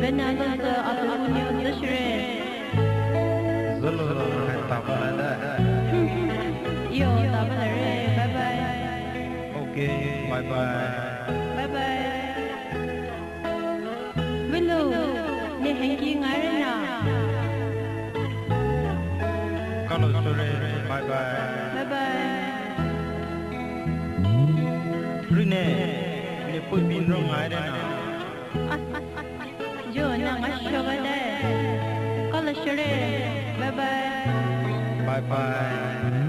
Benanza Atuni of the Shred. Zulu and Tabana. Yo, Tabare, bye bye. Okay, bye bye. Bye bye. Veilou, ne hanging arena. Kalau sore, bye bye. Bye bye. Rene, ne put bin rong arena. Jo, nang ashogade. Kalau sore, bye bye. Bye bye.